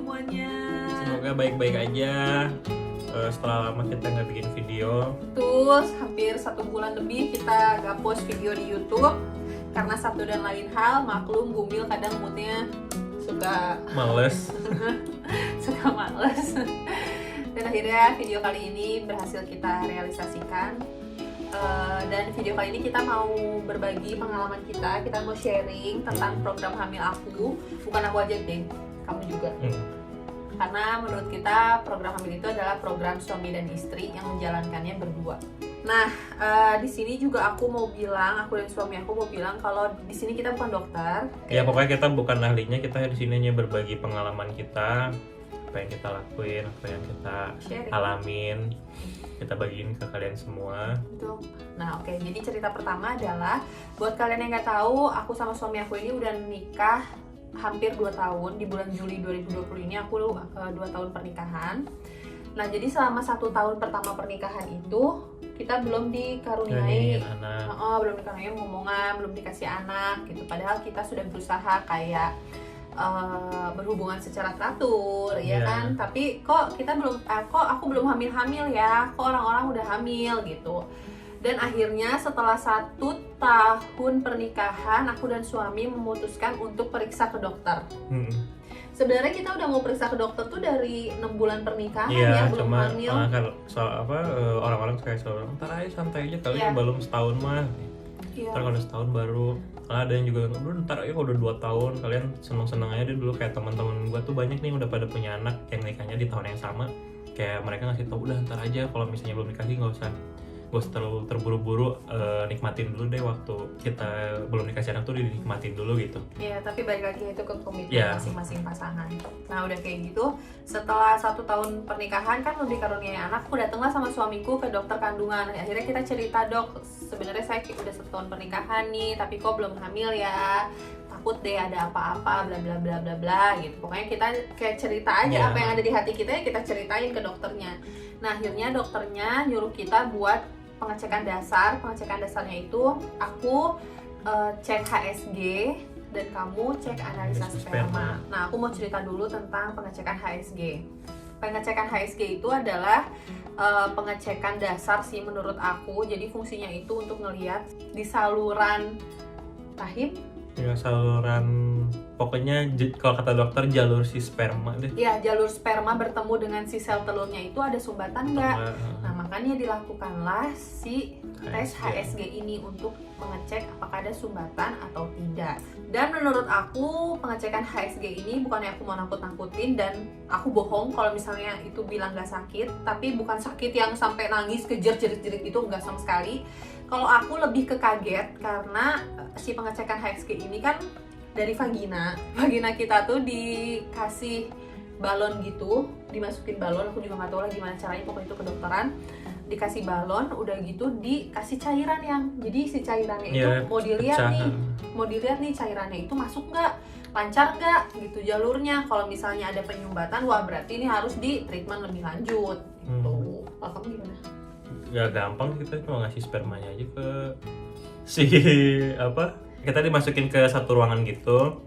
semuanya. Semoga baik-baik aja. Setelah lama kita nggak bikin video. Terus hampir 1 bulan lebih kita gak post video di YouTube karena satu dan lain hal. Maklum Bumil kadang moodnya suka Males. suka males. Dan akhirnya video kali ini berhasil kita realisasikan. Dan video kali ini kita mau berbagi pengalaman kita mau sharing tentang program hamil aku. Bukan aku aja deh, kamu juga. Karena menurut kita program hamil itu adalah program suami dan istri yang menjalankannya berdua. Nah, di sini juga aku dan suami aku mau bilang kalau di sini kita bukan dokter. Ya pokoknya kita bukan ahlinya, kita di sini hanya berbagi pengalaman kita, apa yang kita lakuin, apa yang kita Sharing. alamin, kita bagiin ke kalian semua. Betul. Nah, oke. Jadi cerita pertama adalah buat kalian yang nggak tahu, aku sama suami aku ini udah nikah hampir 2 tahun. Di bulan Juli 2020 ini aku 2 tahun pernikahan. Nah, jadi selama 1 tahun pertama pernikahan itu kita belum dikaruniai anak. belum dikaruniai momongan, belum dikasih anak gitu. Padahal kita sudah berusaha kayak berhubungan secara teratur, ya kan? Tapi kok aku belum hamil ya? Kok orang-orang udah hamil gitu? Dan akhirnya setelah 1 tahun pernikahan, aku dan suami memutuskan untuk periksa ke dokter. Sebenarnya kita udah mau periksa ke dokter tuh dari 6 bulan pernikahan ya, belum hamil. Kan soal orang-orang kayak selalu ntar aja santai aja kali ya, belum setahun mah. Ntar kalau udah setahun baru. Ada yang juga ntar aja kalau udah 2 tahun kalian seneng-seneng aja deh dulu. Kayak teman-teman gue tuh banyak nih udah pada punya anak yang nikahnya di tahun yang sama. Kayak mereka ngasih tau udah ntar aja, kalau misalnya belum nikah nggak usah terlalu terburu-buru, nikmatin dulu deh waktu kita belum dikasih anak tuh dinikmatin dulu gitu. Iya, tapi balik lagi itu ke komitmen masing-masing pasangan. Nah udah kayak gitu, setelah 1 tahun pernikahan kan belum dikaruniai anak, aku datanglah sama suamiku ke dokter kandungan. Akhirnya kita cerita, dok, sebenarnya saya udah 1 tahun pernikahan nih, tapi kok belum hamil ya, takut deh ada apa-apa, bla bla bla bla bla gitu. Pokoknya kita kayak cerita aja apa yang ada di hati kita, ya kita ceritain ke dokternya. Nah akhirnya dokternya nyuruh kita buat pengecekan dasar. Pengecekan dasarnya itu aku cek HSG dan kamu cek analisa sperma. Nah aku mau cerita dulu tentang pengecekan HSG. Pengecekan HSG itu adalah pengecekan dasar sih menurut aku. Jadi fungsinya itu untuk ngelihat di saluran rahim. Ya, saluran, pokoknya kalau kata dokter jalur si sperma deh. Iya, jalur sperma bertemu dengan si sel telurnya itu ada sumbatan nggak? Nah makanya dilakukanlah si tes HSG ini untuk mengecek apakah ada sumbatan atau tidak. Dan menurut aku pengecekan HSG ini bukannya aku mau nakut-nakutin dan aku bohong kalau misalnya itu bilang nggak sakit, tapi bukan sakit yang sampai nangis kejer-jerit-jerit itu, nggak sama sekali. Kalau aku lebih ke kaget karena si pengecekan HSG ini kan dari vagina kita tuh dikasih balon gitu, dimasukin balon, aku juga nggak tahu lah gimana caranya, pokoknya itu kedokteran, dikasih balon, udah gitu dikasih cairan jadi si cairannya itu mau dilihat nih cairannya itu masuk nggak, lancar nggak gitu jalurnya. Kalau misalnya ada penyumbatan, wah berarti ini harus di treatment lebih lanjut gitu. Kalau kamu gimana? Gak gampang, kita cuma ngasih spermanya aja ke si kita dimasukin ke satu ruangan gitu,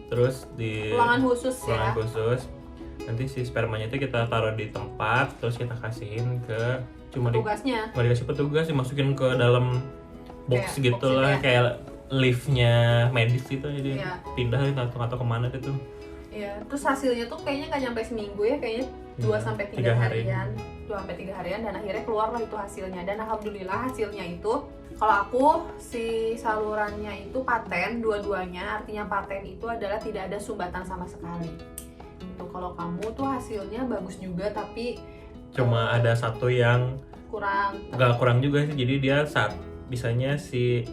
terus di ruangan khusus. Nanti si spermanya itu kita taruh di tempat, terus kita kasihin ke petugasnya. Nggak dikasih petugas, dimasukin ke dalam box kayak gitu lah, kayak liftnya medis gitu, jadi pindah atau kemana gitu. Iya, terus hasilnya tuh kayaknya nggak nyampe seminggu ya, kayaknya 2-3 harian. 2-3 harian dan akhirnya keluarlah itu hasilnya. Dan alhamdulillah hasilnya itu, kalau aku si salurannya itu paten dua-duanya, artinya paten itu adalah tidak ada sumbatan sama sekali. Itu kalau kamu tuh hasilnya bagus juga tapi cuma ada satu yang kurang juga sih. Jadi dia bisanya si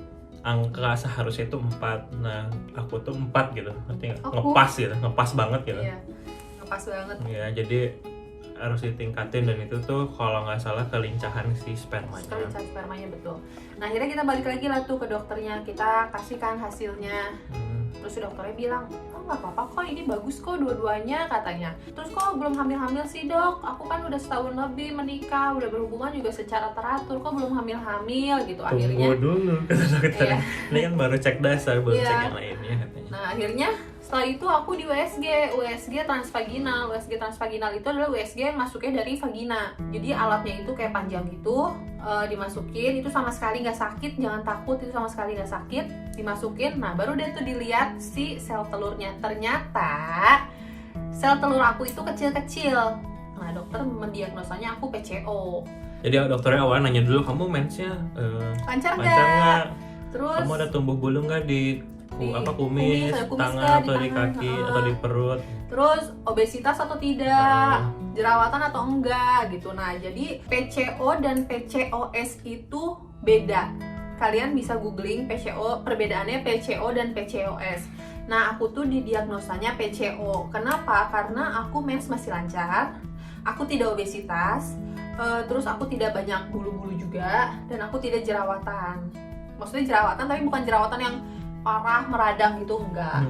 angka seharusnya itu 4, nah aku tuh 4 gitu, ngerti nggak? Ngepas banget gitu. Iya, ngepas banget. Ya, jadi harus ditingkatin, dan itu tuh kalau nggak salah kelincahan si spermanya. Kelincahan spermanya, betul. Nah akhirnya kita balik lagi lah tuh ke dokternya, kita kasihkan hasilnya. Terus dokternya bilang, oh nggak apa-apa kok, ini bagus kok dua-duanya katanya. Terus kok belum hamil-hamil sih dok? Aku kan udah setahun lebih menikah, udah berhubungan juga secara teratur, kok belum hamil-hamil gitu. Akhirnya tunggu dulu kata dokter. Ini kan baru cek dasar, belum cek yang lainnya katanya. Nah akhirnya Setelah itu aku di USG transvaginal. USG transvaginal itu adalah USG yang masuknya dari vagina. Jadi alatnya itu kayak panjang gitu, dimasukin, itu sama sekali nggak sakit, jangan takut, itu sama sekali nggak sakit, dimasukin. Nah baru deh tuh dilihat si sel telurnya. Ternyata sel telur aku itu kecil-kecil. Nah dokter mendiagnosanya aku PCO. Jadi dokternya awalnya nanya dulu, kamu mensnya lancar nggak? Terus kamu ada tumbuh bulu nggak di kumis, tangan atau di kaki atau di perut? Terus obesitas atau tidak, jerawatan atau enggak gitu. Nah jadi PCO dan PCOS itu beda. Kalian bisa googling PCO, perbedaannya PCO dan PCOS. Nah aku tuh didiagnosanya PCO. Kenapa? Karena aku mens masih lancar, aku tidak obesitas, terus aku tidak banyak bulu-bulu juga, dan aku tidak jerawatan. Maksudnya jerawatan tapi bukan jerawatan yang parah meradang gitu, enggak.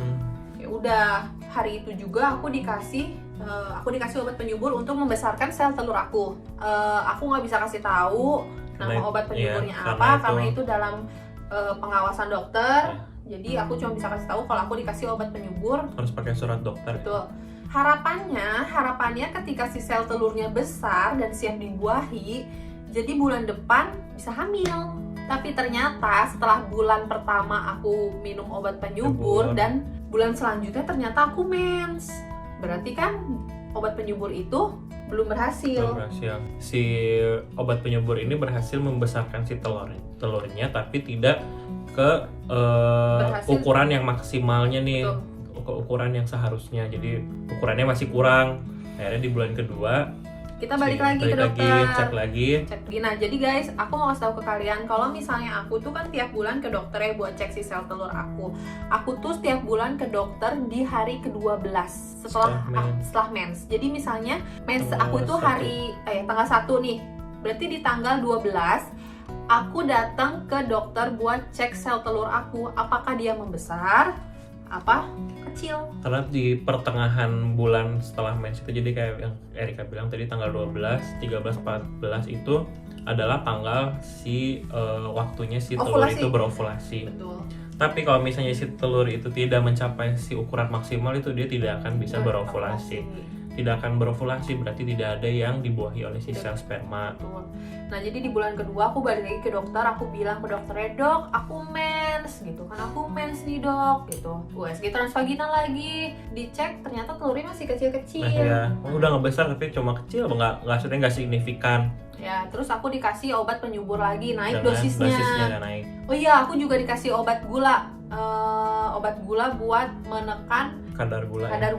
Ya udah, hari itu juga aku dikasih obat penyubur untuk membesarkan sel telur aku. Aku nggak bisa kasih tahu nama obat penyuburnya apa karena itu dalam pengawasan dokter. Jadi aku cuma bisa kasih tahu kalau aku dikasih obat penyubur harus pakai surat dokter. Betul. Harapannya ketika si sel telurnya besar dan siap dibuahi, jadi bulan depan bisa hamil. Tapi ternyata setelah bulan pertama aku minum obat penyubur dan bulan selanjutnya ternyata aku mens. Berarti kan obat penyubur itu belum berhasil. Si obat penyubur ini berhasil membesarkan si telurnya tapi tidak ke ukuran yang maksimalnya nih. Ke ukuran yang seharusnya. Jadi ukurannya masih kurang. Akhirnya di bulan kedua kita balik lagi ke dokter, cek lagi. Nah jadi guys, aku mau kasih tahu ke kalian kalau misalnya aku tuh kan tiap bulan ke dokter ya buat cek si sel telur aku. Aku tuh setiap bulan ke dokter di hari ke-12 setelah mens. Jadi misalnya mens aku tuh hari tanggal 1 nih. Berarti di tanggal 12 aku datang ke dokter buat cek sel telur aku, apakah dia membesar apa kecil. Karena di pertengahan bulan setelah mens itu, jadi kayak yang Erika bilang tadi tanggal 12, 13, 14 itu adalah tanggal si waktunya si telur itu berovulasi. Betul. Tapi kalau misalnya si telur itu tidak mencapai si ukuran maksimal itu dia tidak akan bisa berovulasi. Tidak akan berovulasi berarti tidak ada yang dibuahi oleh si sel sperma. Betul. Nah jadi di bulan kedua aku balik lagi ke dokter, aku bilang ke dokternya, dok aku mens gitu kan, aku mens nih dok gitu. USG transvaginal lagi, dicek ternyata telurnya masih kecil-kecil. Nah ya, udah nggak besar tapi cuma kecil, nggak signifikan. Ya terus aku dikasih obat penyubur lagi, naik dosisnya naik. Oh iya, aku juga dikasih obat gula, buat menekan kadar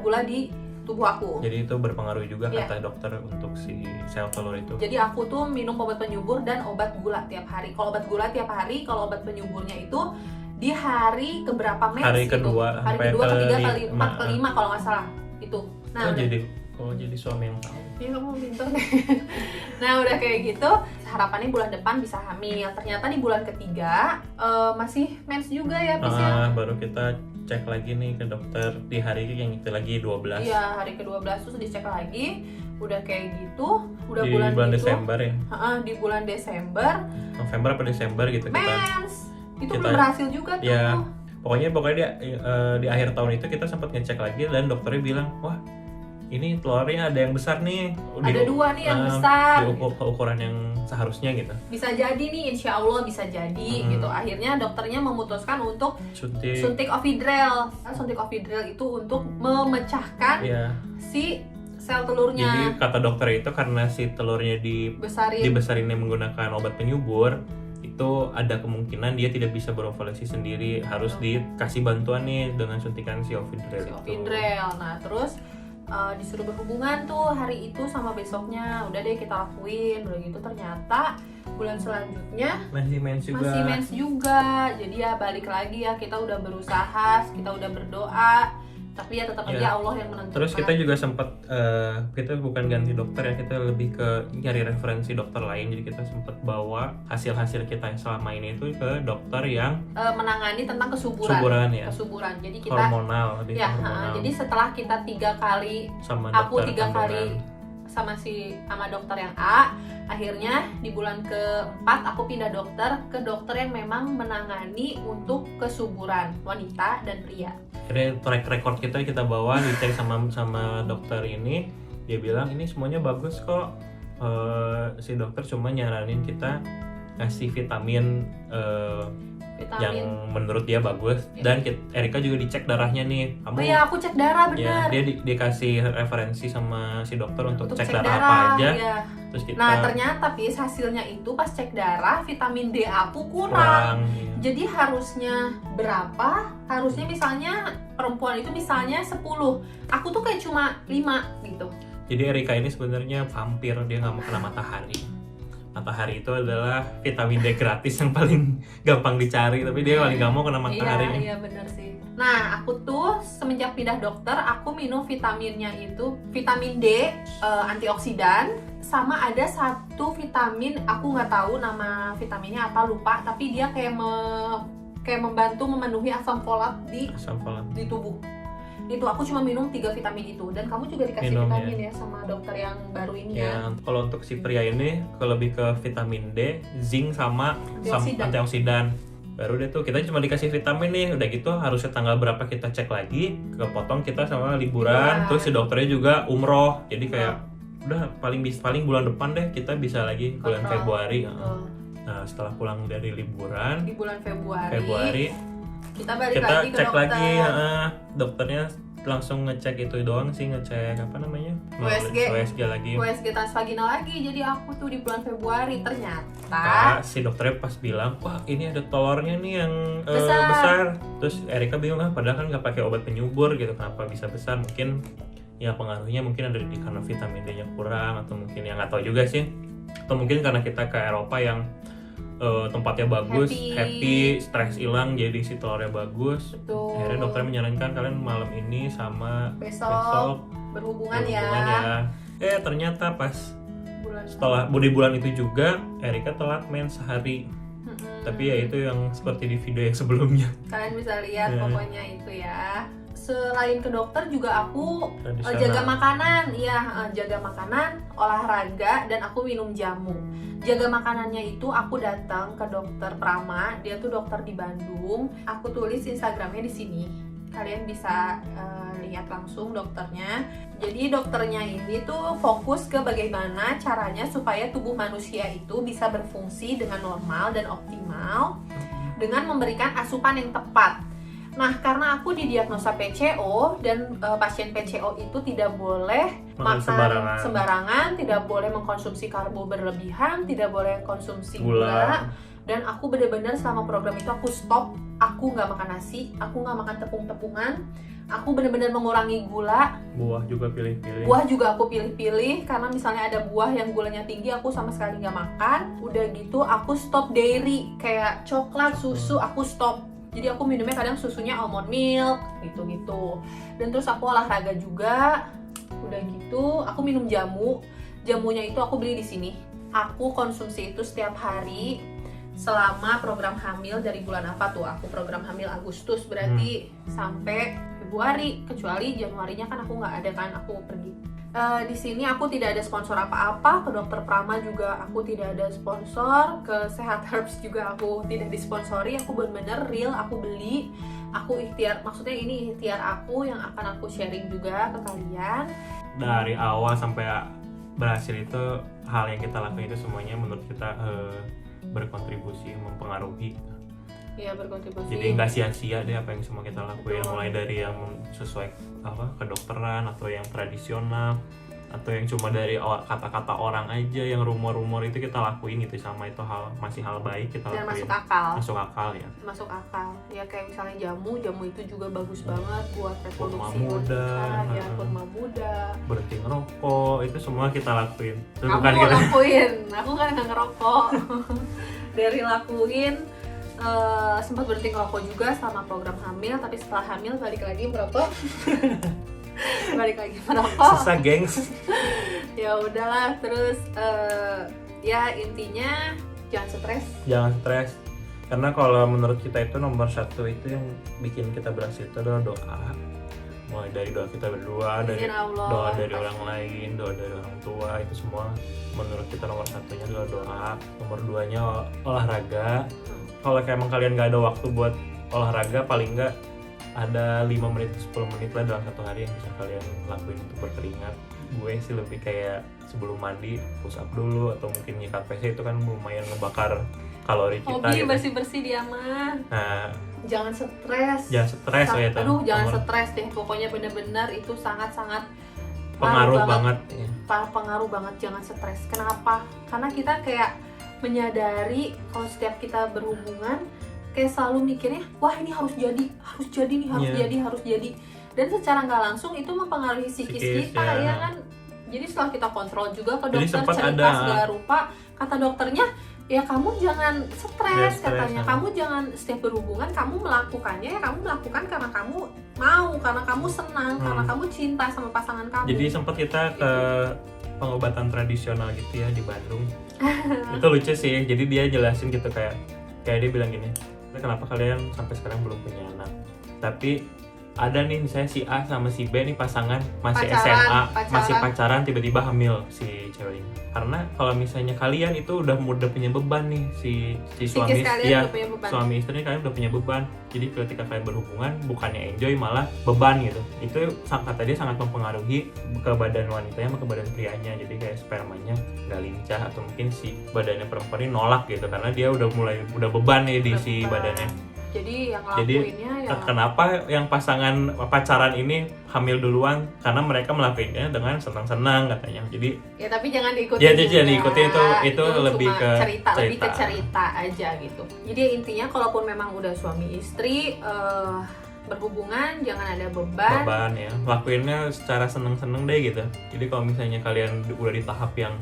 gula di tubuh aku. Jadi itu berpengaruh juga kata dokter untuk si sel telur itu. Jadi aku tuh minum obat penyubur dan obat gula tiap hari. Kalau obat gula tiap hari, kalau obat penyuburnya itu di hari keberapa mens? Hari kedua, hari kedua, ketiga, keempat, kelima kalau nggak salah itu. Nah, jadi suami yang tahu. Iya kamu pintar deh. Nah udah kayak gitu, harapannya bulan depan bisa hamil. Ternyata di bulan ketiga masih mens juga ya, baru kita cek lagi nih ke dokter di hari yang itu lagi 12. Iya, hari ke-12 terus dicek lagi. Udah kayak gitu, udah di bulan Desember ya. Di bulan Desember, November apa Desember gitu mens. Itu belum berhasil juga tuh. Ya, pokoknya di akhir tahun itu kita sempat ngecek lagi dan dokternya bilang, "Wah, ini telurnya ada yang besar nih." Ada 2 nih yang besar. Di ukuran yang seharusnya gitu. Bisa jadi nih, insya Allah bisa jadi gitu. Akhirnya dokternya memutuskan untuk suntik Ovidrel. Suntik Ovidrel itu untuk memecahkan si sel telurnya. Jadi kata dokter itu karena si telurnya dibesarin menggunakan obat penyubur, itu ada kemungkinan dia tidak bisa berovulasi sendiri, harus dikasih bantuan nih dengan suntikan si Ovidrel. Nah terus disuruh berhubungan tuh hari itu sama besoknya, udah deh kita lakuin. Udah gitu ternyata bulan selanjutnya masih mens juga. Jadi ya balik lagi ya, kita udah berusaha, kita udah berdoa, tapi ya tetap aja Allah yang menentukan. Terus kita juga sempat kita bukan ganti dokter ya, kita lebih ke nyari referensi dokter lain. Jadi kita sempat bawa hasil-hasil kita yang selama ini itu ke dokter yang menangani tentang kesuburan. Jadi kita hormonal. Jadi setelah kita 3 kali sama aku 3 kali sama dokter yang A, akhirnya di bulan ke-4 aku pindah dokter ke dokter yang memang menangani untuk kesuburan wanita dan pria. Akhirnya track record kita bawa, dicek sama dokter ini, dia bilang ini semuanya bagus kok. Si dokter cuma nyaranin kita ngasih vitamin yang menurut dia bagus. Dan Erika juga dicek darahnya nih. Oh iya, aku cek darah benar. Ya, dia dikasih referensi sama si dokter untuk cek darah apa aja. Ya. Terus nah ternyata Pis, hasilnya itu pas cek darah vitamin D aku kurang. Ya. Jadi harusnya berapa? Harusnya misalnya perempuan itu misalnya 10. Aku tuh kayak cuma 5 gitu. Jadi Erika ini sebenarnya vampir, dia nggak mau kena matahari. Matahari itu adalah vitamin D gratis yang paling gampang dicari, tapi dia paling gak mau kena matahari. Iya benar sih. Nah aku tuh semenjak pindah dokter, aku minum vitaminnya itu vitamin D, antioksidan, sama ada satu vitamin aku nggak tahu nama vitaminnya apa, lupa. Tapi dia kayak membantu memenuhi asam folat di tubuh. Itu aku cuma minum 3 vitamin itu. Dan kamu juga dikasih vitamin ya sama dokter yang baru ini ya. Kalau untuk si pria ini lebih ke vitamin D, zinc sama antioksidan. Baru deh tuh kita cuma dikasih vitamin nih, udah gitu harusnya tanggal berapa kita cek lagi, kepotong kita sama liburan. Terus si dokternya juga umroh. Jadi kayak udah paling bulan depan deh kita bisa lagi bulan Februari. Nah, setelah pulang dari liburan di bulan Februari kita balik kita lagi ke cek dokter. lagi, dokternya langsung ngecek itu doang sih, ngecek apa namanya, USG lagi, USG transvaginal lagi. Jadi aku tuh di bulan Februari ternyata si dokternya pas bilang, wah ini ada telurnya nih yang besar. Terus Erika bingung, padahal kan nggak pakai obat penyubur gitu, kenapa bisa besar? Mungkin ya pengaruhnya mungkin ada karena vitamin D nya kurang, atau mungkin yang nggak tahu juga sih, atau mungkin karena kita ke Eropa yang tempatnya bagus, happy, stres hilang, jadi si telurnya bagus. Betul. Akhirnya dokter menyarankan kalian malam ini sama besok berhubungan ya. Ternyata pas setelah bulan itu juga Erika telat mens sehari. Tapi ya itu yang seperti di video yang sebelumnya. Kalian bisa lihat pokoknya itu ya. Selain ke dokter juga aku jaga makanan, jaga makanan, olahraga, dan aku minum jamu. Jaga makanannya itu aku datang ke dokter Prama, dia tuh dokter di Bandung. Aku tulis Instagramnya di sini. Kalian bisa lihat langsung dokternya. Jadi dokternya ini tuh fokus ke bagaimana caranya supaya tubuh manusia itu bisa berfungsi dengan normal dan optimal dengan memberikan asupan yang tepat. Nah, karena aku didiagnosa PCO dan pasien PCO itu tidak boleh makan sembarangan, tidak boleh mengkonsumsi karbo berlebihan, tidak boleh konsumsi gula. Dan aku benar-benar selama program itu aku stop, aku nggak makan nasi, aku nggak makan tepung-tepungan, aku benar-benar mengurangi gula. Buah juga pilih-pilih. Buah juga aku pilih-pilih, karena misalnya ada buah yang gulanya tinggi, aku sama sekali nggak makan. Udah gitu aku stop dairy, kayak coklat, susu, aku stop. Jadi aku minumnya kadang susunya almond milk gitu-gitu. Dan terus aku olahraga juga. Udah gitu aku minum jamu. Jamunya itu aku beli di sini. Aku konsumsi itu setiap hari selama program hamil. Dari bulan apa tuh? Aku program hamil Agustus, berarti sampai Februari. Kecuali Januarinya kan aku nggak ada kan, aku pergi. Di sini aku tidak ada sponsor apa-apa. Ke dokter Prama juga aku tidak ada sponsor. Ke Sehat Herbs juga aku tidak disponsori. Aku benar-benar real, aku beli, aku ikhtiar. Maksudnya ini ikhtiar aku yang akan aku sharing juga ke kalian. Dari awal sampai berhasil itu, hal yang kita lakukan itu semuanya menurut kita berkontribusi, mempengaruhi. Iya, berkontribusi. Jadi nggak sia-sia deh apa yang semua kita lakuin. Betul. Mulai dari yang sesuai kedokteran, atau yang tradisional, atau yang cuma dari kata-kata orang aja, yang rumor-rumor itu kita lakuin gitu, sama itu masih hal baik kita lakuin. Dan masuk akal ya. Masuk akal. Ya kayak misalnya jamu itu juga bagus banget buat reproduksi muda. Ya, kurma muda. Berhenti ngerokok, itu semua kita lakuin. Aku lakuin. Aku kan nggak ngerokok. Dari lakuin. Sempat berhenti ngerokok juga selama program hamil, tapi setelah hamil balik lagi merokok. Susah, gengs. Ya udahlah, terus ya intinya jangan stres. Karena kalau menurut kita itu nomor satu itu yang bikin kita berhasil itu adalah doa. Mulai dari doa kita berdua, doa dari orang lain, doa dari orang tua, itu semua menurut kita nomor satunya adalah doa. Nomor duanya olahraga. Kalau emang kalian nggak ada waktu buat olahraga, paling nggak ada 5 menit 10 menit lah dalam satu hari yang bisa kalian lakuin untuk berkeringat. Gue sih lebih kayak sebelum mandi push up dulu, atau mungkin nyikat PC, itu kan lumayan ngebakar kalori kita. Hobi gitu. bersih-bersih dia mah. Nah, jangan stres. Jangan stres ya itu. Aduh, jangan stres deh. Pokoknya benar-benar itu sangat-sangat pengaruh banget. Ya. Pengaruh banget, jangan stres. Kenapa? Karena kita kayak menyadari kalau setiap kita berhubungan kayak selalu mikirnya, wah ini harus jadi nih, harus jadi. Dan secara nggak langsung itu mempengaruhi psikis kita ya kan. Jadi setelah kita kontrol juga ke dokter, cerita segala rupa, kata dokternya, ya kamu jangan stres katanya. Kamu jangan setiap berhubungan kamu melakukannya ya kamu melakukan karena kamu mau, karena kamu senang, karena kamu cinta sama pasangan kamu. Jadi sempat kita ke pengobatan tradisional gitu ya di Bandung. Itu lucu sih. Jadi dia jelasin gitu kayak dia bilang gini, kenapa kalian sampai sekarang belum punya anak? Tapi ada nih misalnya si A sama si B nih pasangan masih SMA, masih pacaran, tiba-tiba hamil si cewek ini. Karena kalau misalnya kalian itu udah punya beban nih, si suami suami istri kalian udah punya beban. Jadi ketika kalian berhubungan bukannya enjoy malah beban gitu. Itu kata dia sangat mempengaruhi ke badan wanitanya sama ke badan prianya. Jadi kayak spermanya nggak lincah, atau mungkin si badannya perempuan ini nolak gitu karena dia udah beban nih di si badannya. Jadi yang lakuinnya kenapa yang pasangan pacaran ini hamil duluan? Karena mereka melakukannya dengan senang-senang katanya. Jadi ya tapi jangan diikuti. Ya jangan diikuti, itu lebih ke cerita aja gitu. Jadi intinya kalaupun memang udah suami istri berhubungan jangan ada beban ya. Lakuinnya secara senang-senang deh gitu. Jadi kalau misalnya kalian udah di tahap yang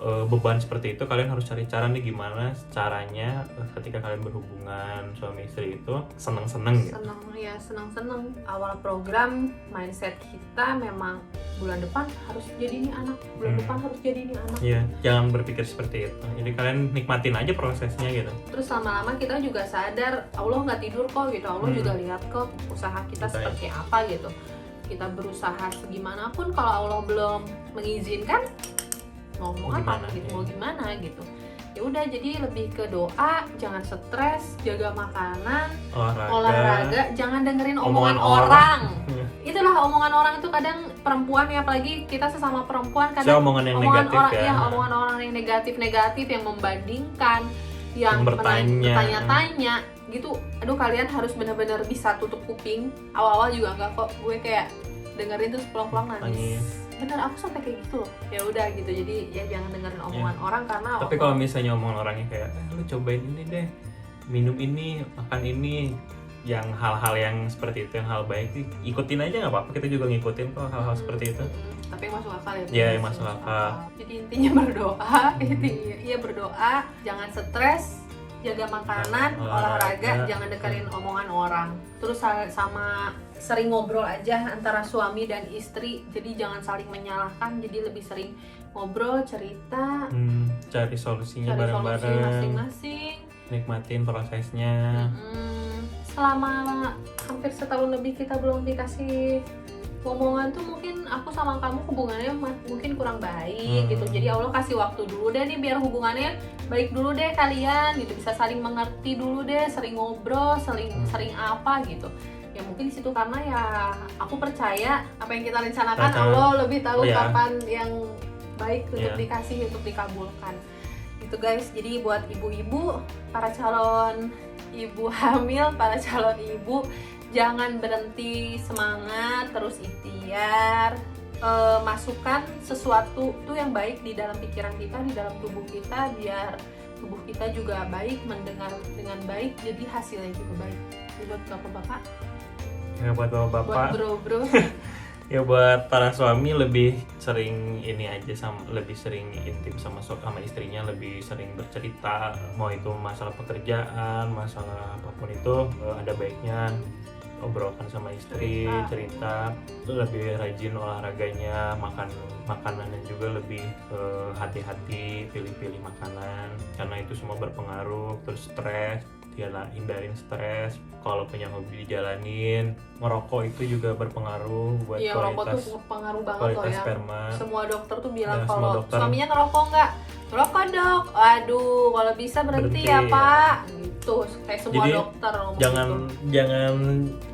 beban seperti itu, kalian harus cari cara nih gimana caranya ketika kalian berhubungan suami istri itu seneng-seneng gitu. Seneng. Awal program mindset kita memang bulan depan harus jadi nih anak, depan harus jadi nih anak. Iya, jangan berpikir seperti itu. Jadi kalian nikmatin aja prosesnya gitu. Terus lama-lama kita juga sadar Allah nggak tidur kok gitu. Allah juga lihat kok usaha kita seperti apa gitu. Kita berusaha segimanapun kalau Allah belum mengizinkan mau gimana gitu. Ya udah, jadi lebih ke doa, jangan stres, jaga makanan, olahraga, jangan dengerin omongan orang. Itulah omongan orang itu kadang perempuan ya, apalagi kita sesama perempuan kadang omongan negatif omongan orang yang negatif yang membandingkan, yang bertanya-tanya gitu. Aduh, kalian harus benar-benar bisa tutup kuping. Awal-awal juga enggak kok, gue kayak dengerin terus pulang-pulang nangis. Bener, aku sampai kayak gitu loh. Ya udah gitu, jadi ya jangan dengerin omongan orang karena. Tapi kalau misalnya omongan orangnya kayak, lu cobain ini deh, minum ini, makan ini, yang hal-hal yang seperti itu, yang hal baik sih, ikutin aja nggak apa-apa. Kita juga ngikutin kok hal-hal seperti itu. Tapi masuk akal ya. Iya, masuk akal. Jadi intinya berdoa, berdoa, jangan stres, jaga makanan, olahraga, jangan dengerin omongan orang. Terus sama sering ngobrol aja antara suami dan istri, jadi jangan saling menyalahkan, jadi lebih sering ngobrol, cerita, cari solusinya bareng-bareng, masing-masing, nikmatin prosesnya. Selama hampir setahun lebih kita belum dikasih omongan tuh, mungkin aku sama kamu hubungannya mungkin kurang baik gitu. Jadi Allah kasih waktu dulu deh nih biar hubungannya baik dulu deh kalian gitu, bisa saling mengerti dulu deh, sering ngobrol, sering apa gitu. Ya mungkin di situ karena ya aku percaya apa yang kita rencanakan Allah lebih tahu kapan yang baik untuk dikasih, untuk dikabulkan. Gitu guys. Jadi buat ibu-ibu, para calon ibu hamil, para calon ibu, jangan berhenti semangat, terus ikhtiar, masukkan sesuatu tuh yang baik di dalam pikiran kita, di dalam tubuh kita, biar tubuh kita juga baik, mendengar dengan baik, jadi hasilnya juga baik. Buat bapak-bapak, ya buat bapak-bapak, buat bro-bro ya buat para suami lebih sering ini aja, lebih sering intim sama istrinya, lebih sering bercerita, mau itu masalah pekerjaan, masalah apapun itu, ada baiknya obrolkan sama istri, cerita, lebih rajin olahraganya, makanannya juga lebih hati-hati, pilih-pilih makanan, karena itu semua berpengaruh. Terus stres, hindarin stres, kalau punya hobi dijalanin. Ngerokok itu juga berpengaruh buat kualitas, tuh pengaruh banget kualitas loh ya. sperma. Semua dokter tuh bilang kalau suaminya ngerokok nggak? Ngerokok dok, aduh kalau bisa berhenti ya pak gitu. Tuh kayak semua Jadi, dokter ngomong jangan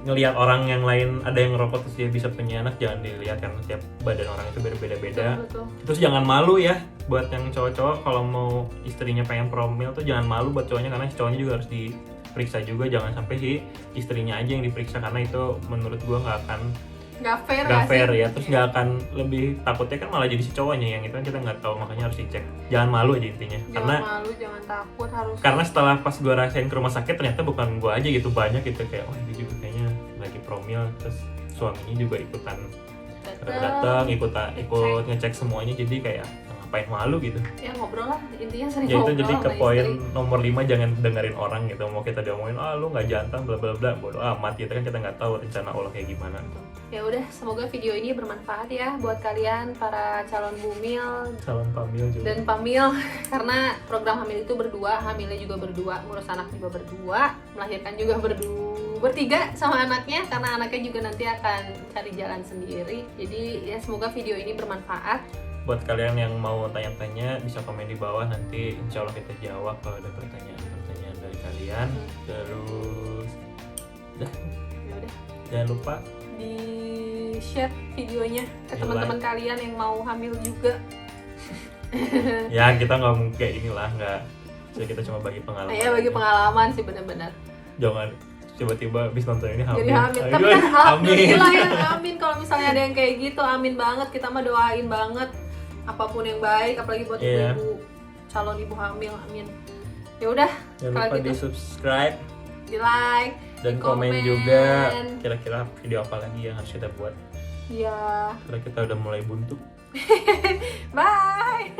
ngelihat orang yang lain ada yang ngerokok terus dia bisa punya anak, jangan dilihat karena tiap badan orang itu berbeda-beda. Betul. Terus jangan malu ya buat yang cowok-cowok kalau mau istrinya pengen promil tuh jangan malu buat cowoknya, karena si cowoknya juga harus diperiksa juga, jangan sampai si istrinya aja yang diperiksa, karena itu menurut gua nggak fair ya, terus nggak akan, lebih takutnya kan malah jadi si cowoknya yang itu kan kita nggak tahu, makanya harus dicek. Jangan malu aja intinya, jangan takut, harus. Karena setelah pas gue rasain ke rumah sakit ternyata bukan gue aja gitu, banyak gitu kayak dia juga kayaknya lagi promil, terus suaminya juga ikutan datang ikut ngecek semuanya, jadi kayak ngapain malu gitu ya, ngobrol lah intinya, sering ya. ngobrol. Itu jadi ke poin istri. nomor 5, jangan dengerin orang gitu, mau kita diomongin lu nggak jantan bla bla bla, bodo amat gitu kan, kita nggak tahu rencana Allah kayak gimana. Ya udah, semoga video ini bermanfaat ya buat kalian para calon bumil, calon pamil juga dan pamil karena program hamil itu berdua, hamilnya juga berdua, ngurus anak juga berdua, melahirkan juga bertiga sama anaknya, karena anaknya juga nanti akan cari jalan sendiri. Jadi ya semoga video ini bermanfaat. Buat kalian yang mau tanya-tanya bisa komen di bawah, nanti insya Allah kita jawab kalau ada pertanyaan dari kalian. Terus Ya udah, jangan lupa di share videonya ke Di teman-teman kalian yang mau hamil juga. ya kita nggak mungkin kayak inilah, nggak, jadi kita cuma bagi pengalaman. Ya bagi pengalaman sih, benar-benar. Jangan tiba-tiba habis nonton ini hamil. Jadi hamil. Tapi kan alhamdulillah ya, amin kalau misalnya ada yang kayak gitu, amin banget. Kita mah doain banget apapun yang baik, apalagi buat ibu-ibu, calon ibu hamil, amin. Ya udah, jangan lupa di subscribe, di like, dan komen juga kira-kira video apa lagi yang harus kita buat. Iya. Karena kita udah mulai buntu. Bye.